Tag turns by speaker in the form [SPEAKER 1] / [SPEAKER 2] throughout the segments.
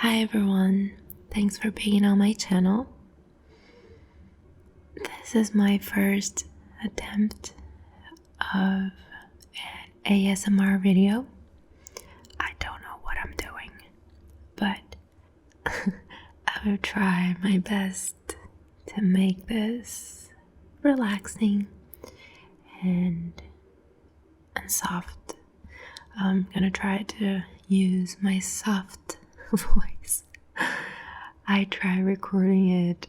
[SPEAKER 1] Hi everyone, thanks for being on my channel. This is my first attempt of an ASMR video. I don't know what I'm doing, but I will try my best to make this relaxing and soft. I'm gonna try to use my soft voice. I tried recording it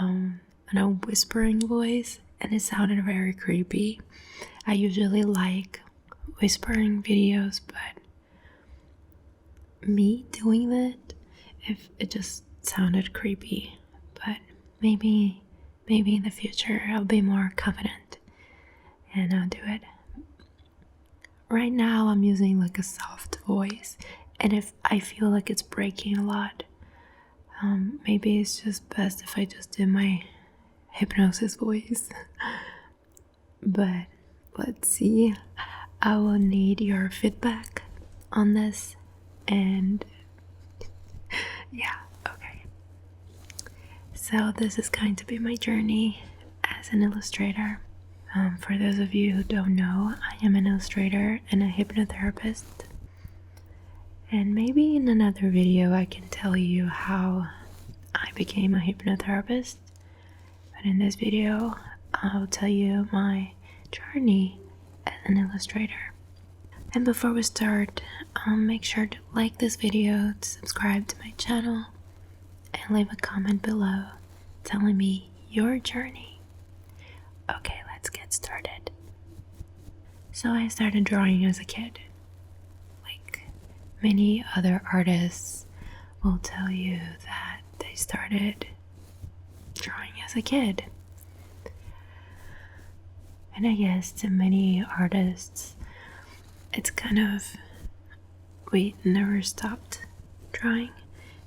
[SPEAKER 1] in a whispering voice and it sounded very creepy. I usually like whispering videos, but me doing that, if it just sounded creepy. But maybe in the future I'll be more confident and I'll do it. Right now I'm using like a soft voice, and if I feel like it's breaking a lot, maybe it's just best if I just do my hypnosis voice. But let's see. I will need your feedback on this, and yeah, okay. So this is going to be my journey as an illustrator. For those of you who don't know, I am an illustrator and a hypnotherapist. And maybe in another video I can tell you how I became a hypnotherapist. But in this video, I'll tell you my journey as an illustrator. And before we start, make sure to like this video, to subscribe to my channel, and leave a comment below telling me your journey. Okay, let's get started. So I started drawing as a kid. Like many other artists will tell you that they started drawing as a kid. And I guess to many artists, it's kind of, we never stopped drawing.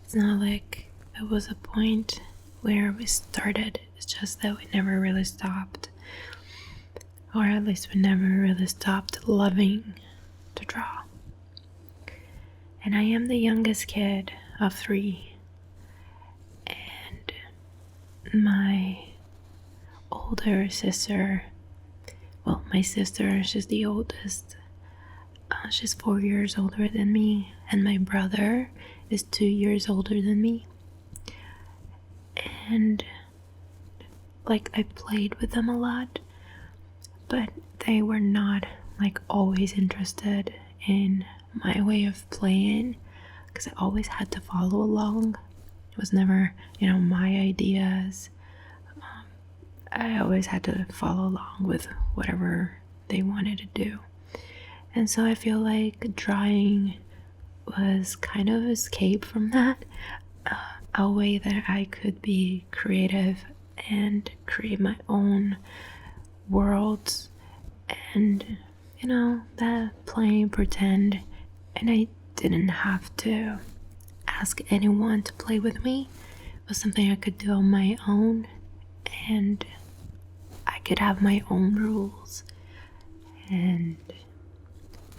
[SPEAKER 1] It's not like it was a point where we started, it's just that we never really stopped. Or at least we never really stopped loving to draw. And I am the youngest kid of 3. And my older sister, well, my sister, she's the oldest. She's 4 years older than me. And my brother is 2 years older than me. And like I played with them a lot, but they were not like always interested in my way of playing, because I always had to follow along. It was never, my ideas. I always had to follow along with whatever they wanted to do. And so I feel like drawing was kind of escape from that, a way that I could be creative and create my own worlds and that playing pretend, and I didn't have to ask anyone to play with me. It was something I could do on my own, and I could have my own rules, and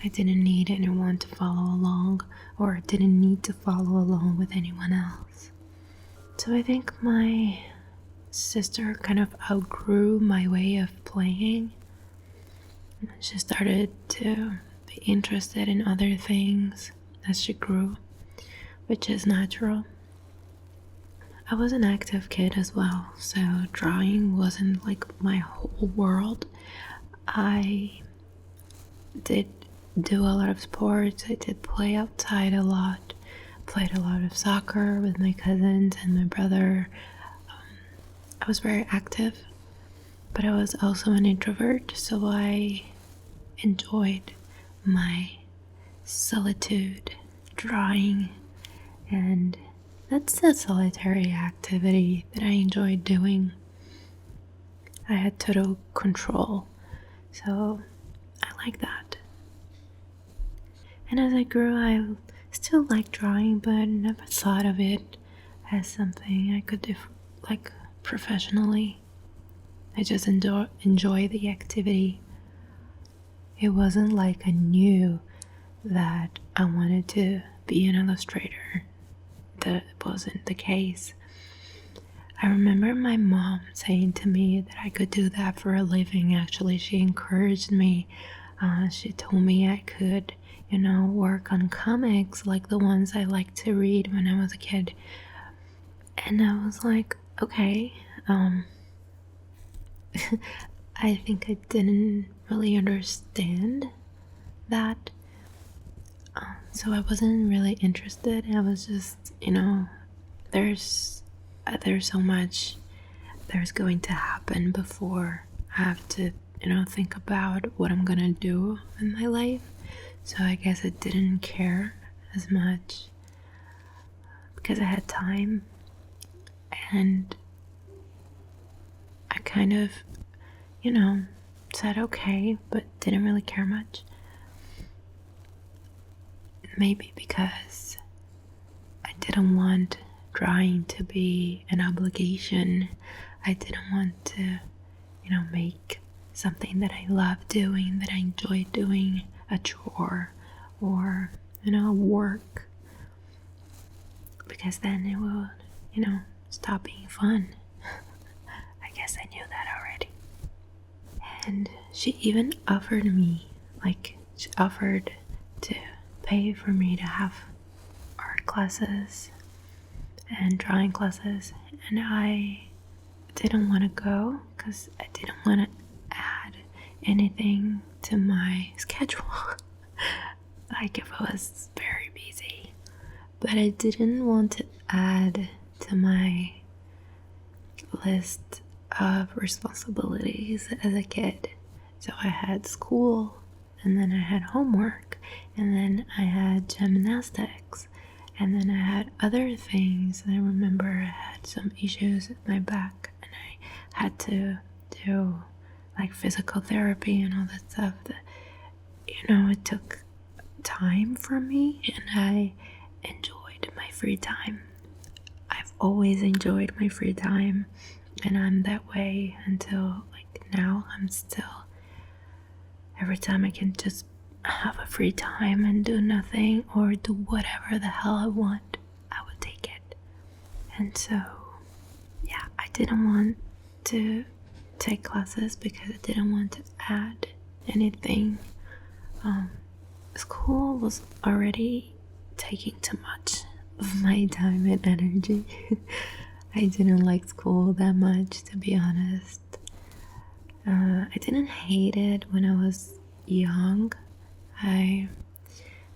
[SPEAKER 1] I didn't need anyone to follow along, or didn't need to follow along with anyone else. So I think my sister kind of outgrew my way of playing. She started to be interested in other things as she grew, which is natural. I was an active kid as well, so drawing wasn't like my whole world. I did do a lot of sports. I did play outside a lot, played a lot of soccer with my cousins and my brother. I was very active, but I was also an introvert, so I enjoyed my solitude drawing, and that's a solitary activity that I enjoyed doing. I had total control, so I like that. And as I grew, I still liked drawing, but never thought of it as something I could do like professionally. I just enjoy the activity. It wasn't like I knew that I wanted to be an illustrator. that wasn't the case. I remember my mom saying to me that I could do that for a living. Actually, she encouraged me. She told me I could, work on comics like the ones I liked to read when I was a kid. And I was like, okay. I think I didn't really understand that. So I wasn't really interested. I was just, there's so much there's going to happen before I have to, think about what I'm gonna do in my life. So I guess I didn't care as much because I had time, and I kind of, said okay, but didn't really care much. Maybe because I didn't want drawing to be an obligation. I didn't want to, make something that I love doing, that I enjoy doing, a chore or, work. Because then it will, stop being fun. I guess I knew that already. And she even offered to pay for me to have art classes and drawing classes, and I didn't want to go because I didn't want to add anything to my schedule. Like if I was very busy, but I didn't want to add to my list of responsibilities as a kid. So I had school, and then I had homework, and then I had gymnastics, and then I had other things. I remember I had some issues with my back, and I had to do like physical therapy and all that stuff that, it took time from me, and I enjoyed my free time. I've always enjoyed my free time, and I'm that way until like now. I'm still, every time I can just have a free time and do nothing or do whatever the hell I want, I would take it. And so, yeah, I didn't want to take classes because I didn't want to add anything. School was already taking too much of my time and energy. I didn't like school that much, to be honest. I didn't hate it when I was young. I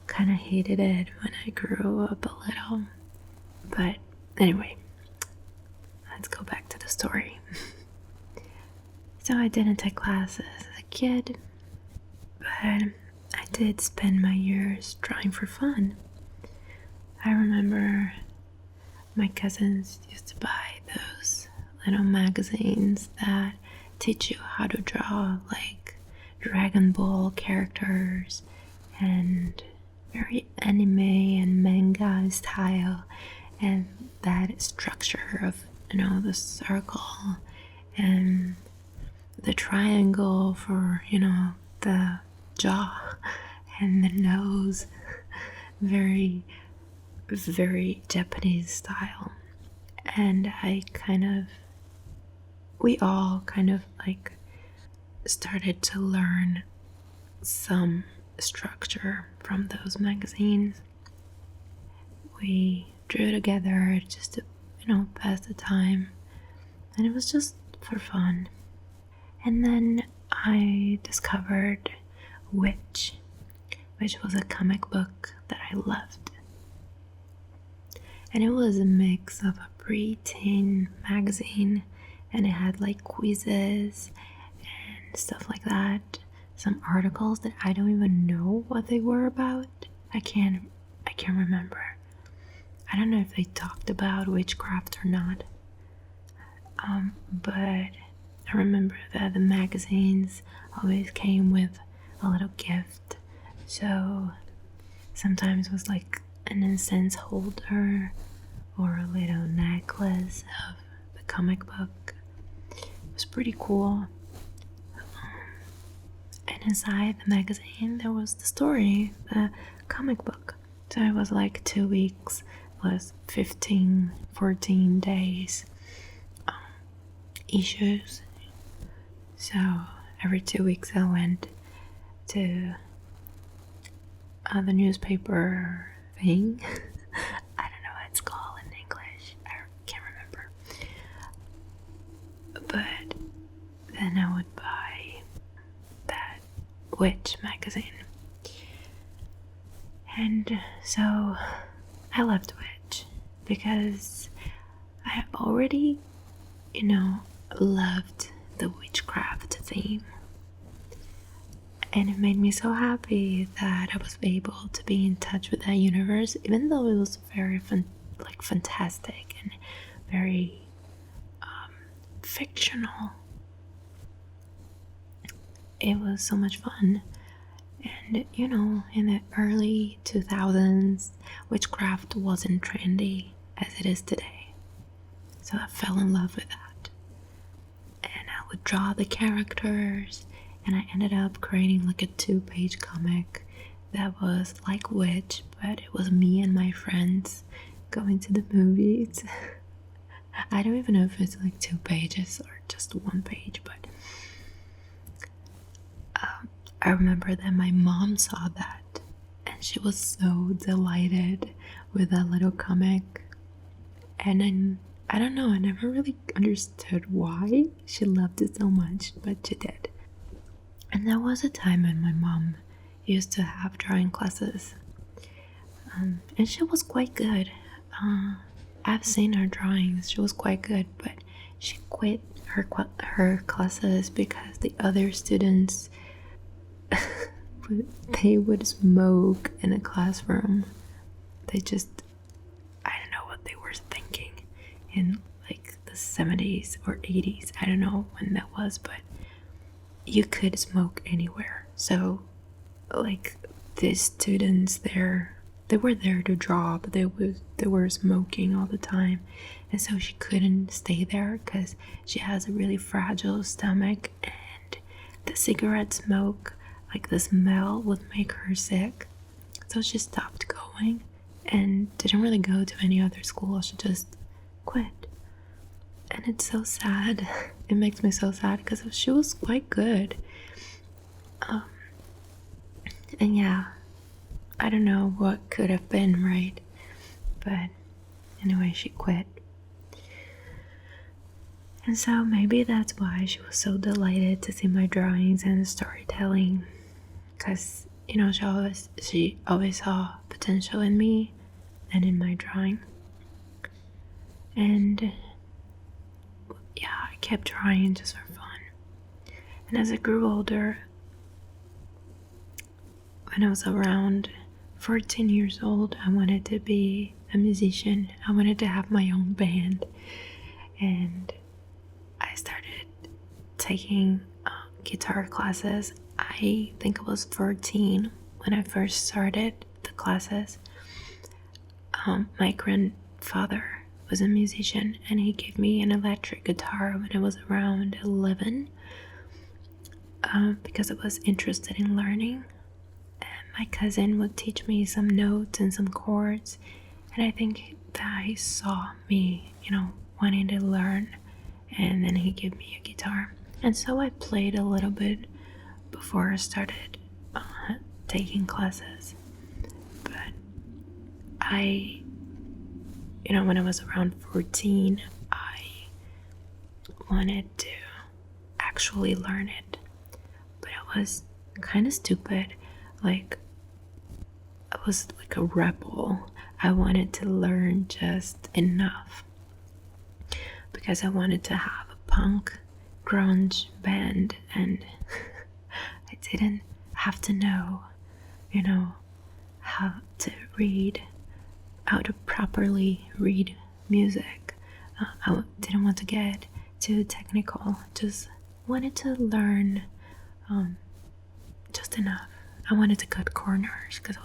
[SPEAKER 1] kind of hated it when I grew up a little. But anyway, let's go back to the story. So I didn't take classes as a kid, but I did spend my years drawing for fun. I remember my cousins used to buy those little magazines that teach you how to draw, like Dragon Ball characters and very anime and manga style, and that structure of, the circle and the triangle for, the jaw and the nose. Very, very Japanese style. And we all kind of like started to learn some structure from those magazines. We drew together just to, pass the time, and it was just for fun. And then I discovered which was a comic book that I loved. And it was a mix of a preteen magazine, and it had like quizzes and stuff like that. Some articles that I don't even know what they were about. I can't remember. I don't know if they talked about witchcraft or not. But I remember that the magazines always came with a little gift. So sometimes it was like an incense holder or a little necklace of the comic book. It was pretty cool. And inside the magazine there was the story, the comic book. So it was like 2 weeks was 15, 14 days issues. So every 2 weeks I went to the newspaper thing. I don't know what it's called in English. I can't remember. But then I would buy that witch magazine. And so I left witch because I already, loved the witchcraft theme. And it made me so happy that I was able to be in touch with that universe, even though it was very fantastic and very fictional. It was so much fun. And in the early 2000s, witchcraft wasn't trendy as it is today. So I fell in love with that. And I would draw the characters, and I ended up creating like a 2-page comic that was like Witch, but it was me and my friends going to the movies. I don't even know if it's like 2 pages or just 1 page, but I remember that my mom saw that and she was so delighted with that little comic. And then, I don't know, I never really understood why she loved it so much, but she did. And there was a time when my mom used to have drawing classes, and she was quite good. I've seen her drawings, she was quite good, but she quit her classes because the other students they would smoke in a classroom. I don't know what they were thinking in like the 70s or 80s. I don't know when that was, but you could smoke anywhere. So like these students there, they were there to draw, but they were smoking all the time. And so she couldn't stay there because she has a really fragile stomach, and the cigarette smoke, like the smell, would make her sick. So she stopped going and didn't really go to any other school. She just quit. And it's so sad. It makes me so sad because she was quite good. And yeah, I don't know what could have been, right? But anyway, she quit. And so maybe that's why she was so delighted to see my drawings and storytelling, because she always saw potential in me and in my drawing. And yeah, I kept drawing just for fun. And as I grew older, when I was around 14 years old, I wanted to be a musician. I wanted to have my own band. And I started taking guitar classes. I think I was 14 when I first started the classes. My grandfather was a musician, and he gave me an electric guitar when I was around 11 because I was interested in learning. And my cousin would teach me some notes and some chords, and I think that he saw me, wanting to learn, and then he gave me a guitar. And so I played a little bit before I started taking classes. But when I was around 14, I wanted to actually learn it. But I was kind of stupid. Like, I was like a rebel. I wanted to learn just enough because I wanted to have a punk grunge band, and I didn't have to know, how to properly read music. I didn't want to get too technical, just wanted to learn just enough. I wanted to cut corners because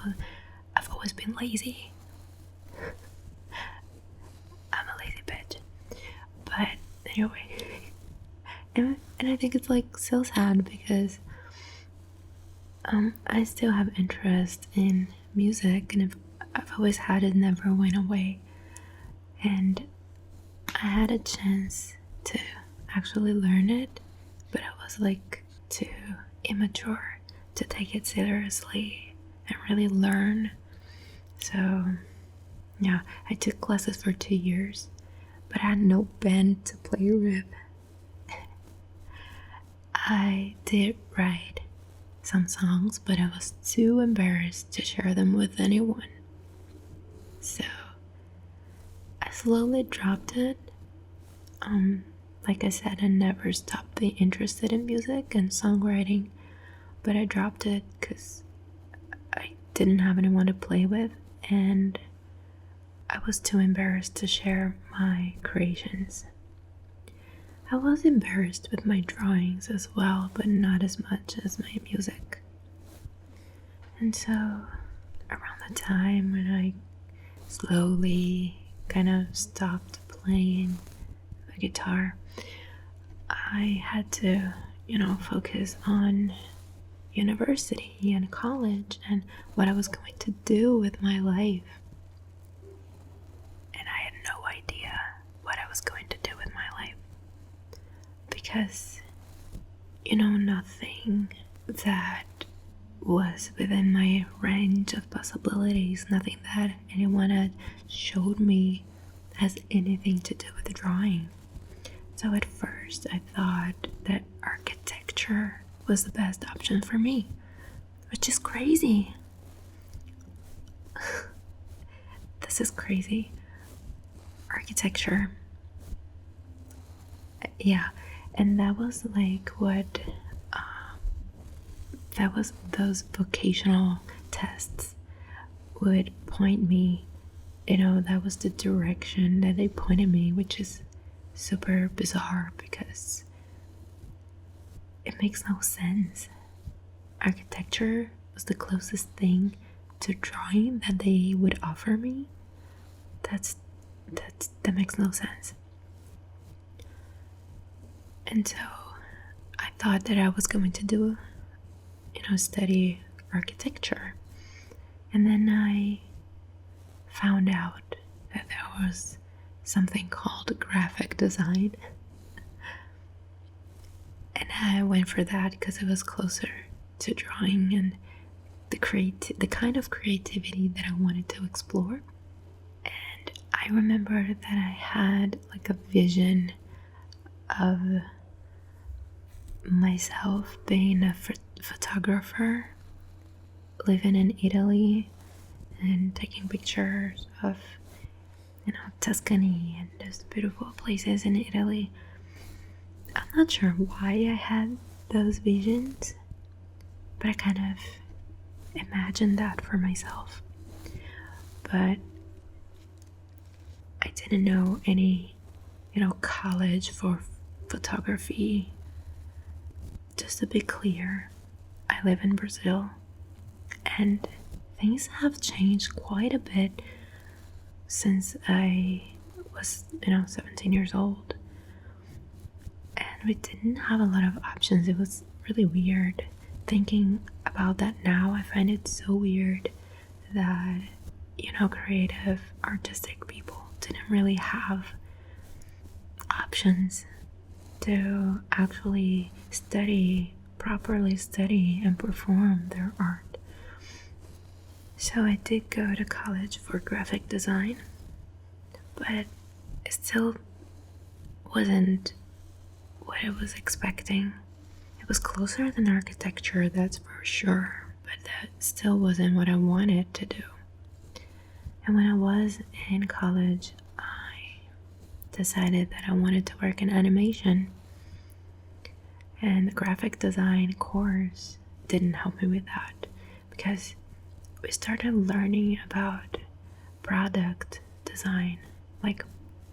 [SPEAKER 1] I've always been lazy. I'm a lazy bitch. But anyway, and I think it's like so sad because I still have interest in music, and I've always had it, never went away. and I had a chance to actually learn it, but I was like too immature to take it seriously and really learn. So yeah, I took classes for 2 years, but I had no band to play with. I did write some songs, but I was too embarrassed to share them with anyone. So I slowly dropped it. Like I said, I never stopped being interested in music and songwriting, but I dropped it because I didn't have anyone to play with, and I was too embarrassed to share my creations. I was embarrassed with my drawings as well, but not as much as my music. And so, around the time when I slowly kind of stopped playing the guitar, I had to, focus on university and college and what I was going to do with my life. And I had no idea what I was going to do with my life. Because, nothing that was within my range of possibilities, nothing that anyone had showed me has anything to do with drawing. So at first I thought that architecture was the best option for me, which is crazy. This is crazy. Architecture. Yeah, and that was like what that was those vocational tests would point me, that was the direction that they pointed me, which is super bizarre because it makes no sense. Architecture was the closest thing to drawing that they would offer me. That makes no sense. And so I thought that I was going to do, study architecture. And then I found out that there was something called graphic design. And I went for that because it was closer to drawing and the kind of creativity that I wanted to explore. And I remember that I had like a vision of myself being a photographer, living in Italy and taking pictures of Tuscany and those beautiful places in Italy. I'm not sure why I had those visions, but I kind of imagined that for myself. But I didn't know any college for photography. Just to be clear, I live in Brazil, and things have changed quite a bit since I was 17 years old, and we didn't have a lot of options. It was really weird thinking about that now. I find it so weird that creative artistic people didn't really have options to actually properly study and perform their art. So I did go to college for graphic design, but it still wasn't what I was expecting. It was closer than architecture, that's for sure, but that still wasn't what I wanted to do. And when I was in college, I decided that I wanted to work in animation. And the graphic design course didn't help me with that because we started learning about product design, like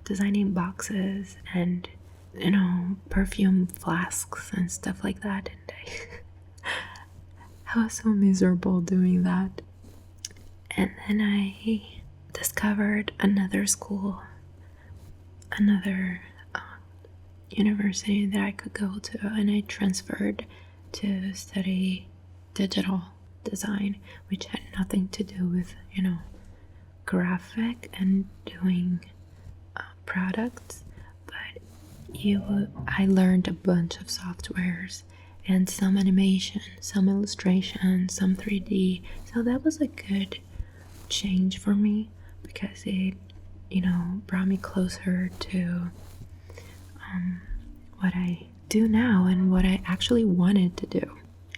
[SPEAKER 1] designing boxes and perfume flasks and stuff like that. And I was so miserable doing that. And then I discovered another school, another university that I could go to, and I transferred to study digital design, which had nothing to do with graphic and doing products, but I learned a bunch of softwares and some animation, some illustration, some 3D. So that was a good change for me because it, brought me closer to what I do now and what I actually wanted to do.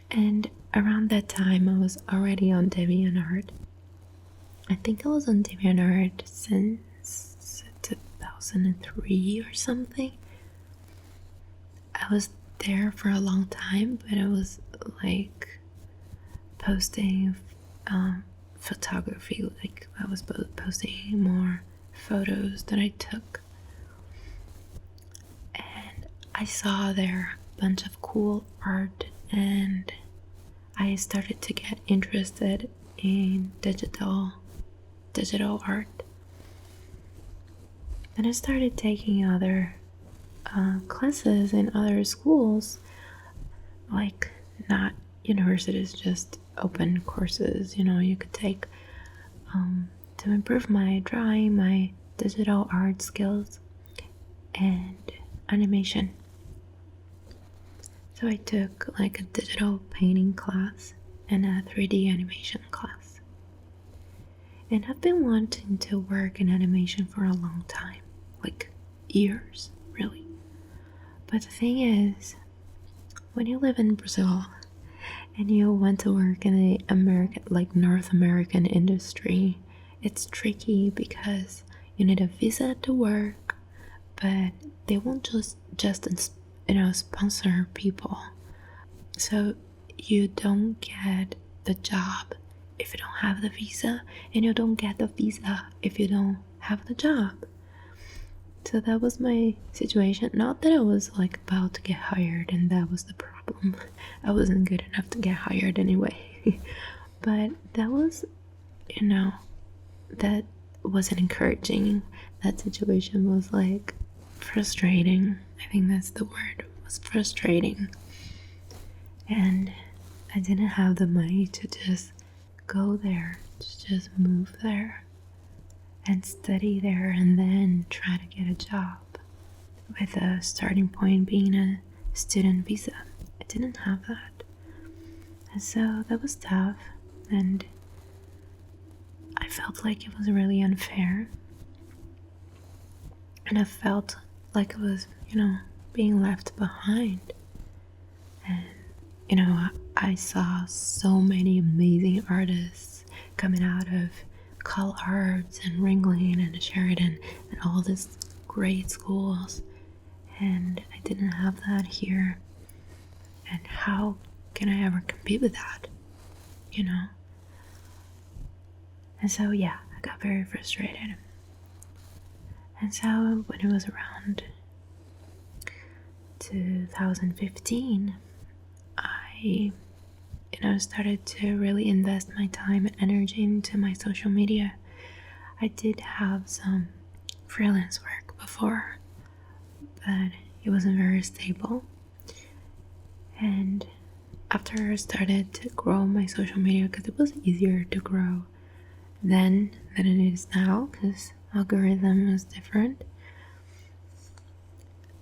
[SPEAKER 1] And around that time, I was already on DeviantArt. I think I was on DeviantArt since 2003 or something. I was there for a long time, but I was like posting photography, like I was posting more photos that I took. And I saw there a bunch of cool art, and I started to get interested in digital art. Then I started taking other classes in other schools, like not universities, just open courses, you could take to improve my drawing, my digital art skills, and animation. So I took like a digital painting class and a 3D animation class. And I've been wanting to work in animation for a long time, like years, really. But the thing is, when you live in Brazil and you want to work in the North American industry, it's tricky because you need a visa to work, but they won't just sponsor people. So you don't get the job if you don't have the visa, and you don't get the visa if you don't have the job. So that was my situation. Not that I was like about to get hired and that was the problem. I wasn't good enough to get hired anyway. But that was, that wasn't encouraging. That situation was like frustrating. I think that's the word. It was frustrating. And I didn't have the money to just go there, to just move there and study there and then try to get a job, with a starting point being a student visa. I didn't have that. And so that was tough, and I felt like it was really unfair. And I felt like it was, being left behind. And, I saw so many amazing artists coming out of Call Arts and Ringling and Sheridan and all these great schools, and I didn't have that here. And how can I ever compete with that? And so I got very frustrated. And so when it was around 2015, I started to really invest my time and energy into my social media. I did have some freelance work before, but it wasn't very stable. And after I started to grow my social media, because it was easier to grow then than it is now, because algorithm was different,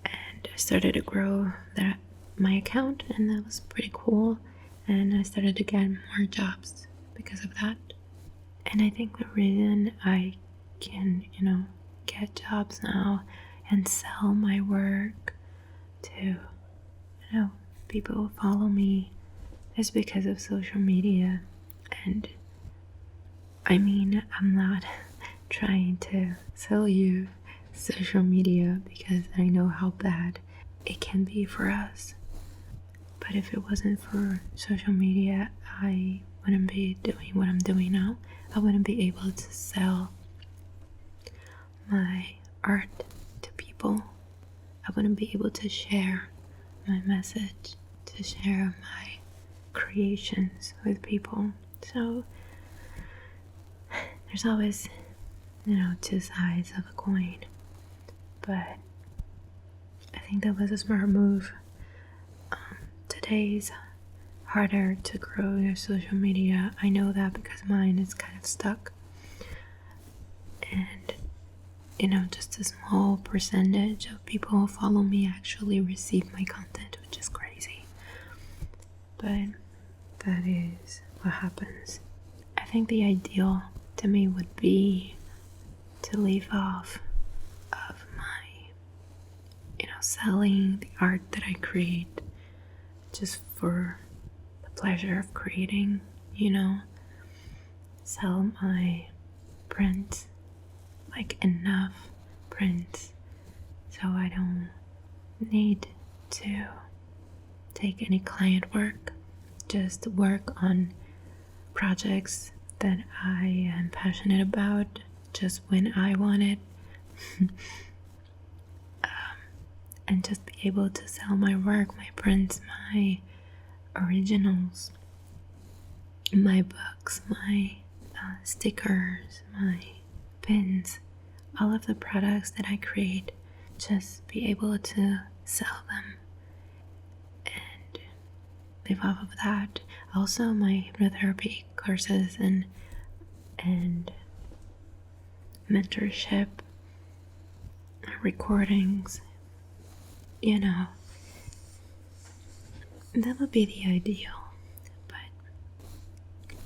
[SPEAKER 1] and I started to grow my account, and that was pretty cool. And I started to get more jobs because of that. And I think the reason I can, get jobs now and sell my work to, people who follow me is because of social media. And I'm not trying to sell you social media because I know how bad it can be for us. But if it wasn't for social media, I wouldn't be doing what I'm doing now. I wouldn't be able to sell my art to people. I wouldn't be able to share my message, to share my creations with people. So there's always, two sides of a coin. But I think that was a smart move. Today's harder to grow your social media. I know that because mine is kind of stuck. And just a small percentage of people who follow me actually receive my content, which is crazy. But that is what happens. I think the ideal to me would be to live off of my, selling the art that I create just for the pleasure of creating, sell my prints, like enough prints, so I don't need to take any client work, just work on projects that I am passionate about just when I want it. And just be able to sell my work, my prints, my originals, my books, my stickers, my pins, all of the products that I create, just be able to sell them and live off of that. Also, my hypnotherapy courses and mentorship, recordings, that would be the ideal, but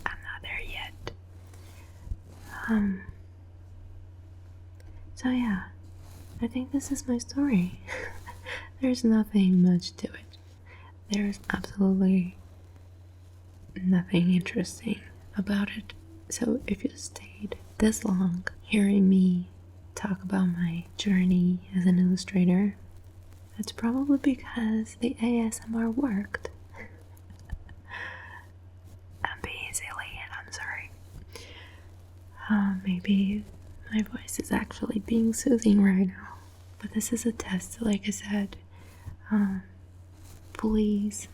[SPEAKER 1] I'm not there yet. So yeah, I think this is my story. There's nothing much to it. There's absolutely nothing interesting about it. So if you stayed this long hearing me talk about my journey as an illustrator, that's probably because the ASMR worked. I'm being silly and I'm sorry. Maybe my voice is actually being soothing right now, but this is a test, like I said. Please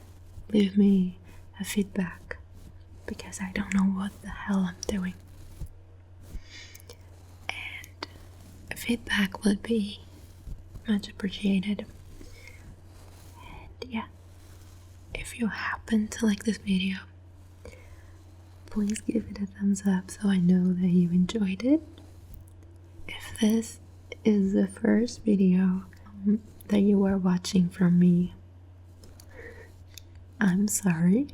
[SPEAKER 1] leave me a feedback, because I don't know what the hell I'm doing. And feedback would be much appreciated. And yeah, if you happen to like this video, please give it a thumbs up so I know that you enjoyed it. If this is the first video that you are watching from me, I'm sorry.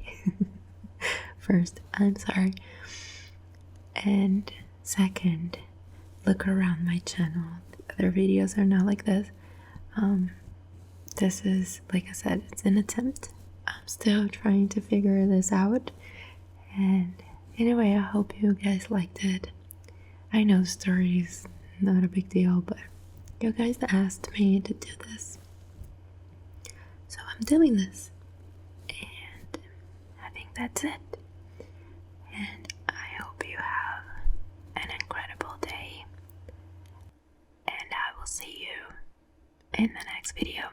[SPEAKER 1] First, I'm sorry. And second, look around my channel. Other videos are not like this. This is, like I said, it's an attempt. I'm still trying to figure this out. And anyway, I hope you guys liked it. I know the story is not a big deal, but you guys asked me to do this, so I'm doing this. And I think that's it. And I hope you have an incredible day. And I will see you in the next video.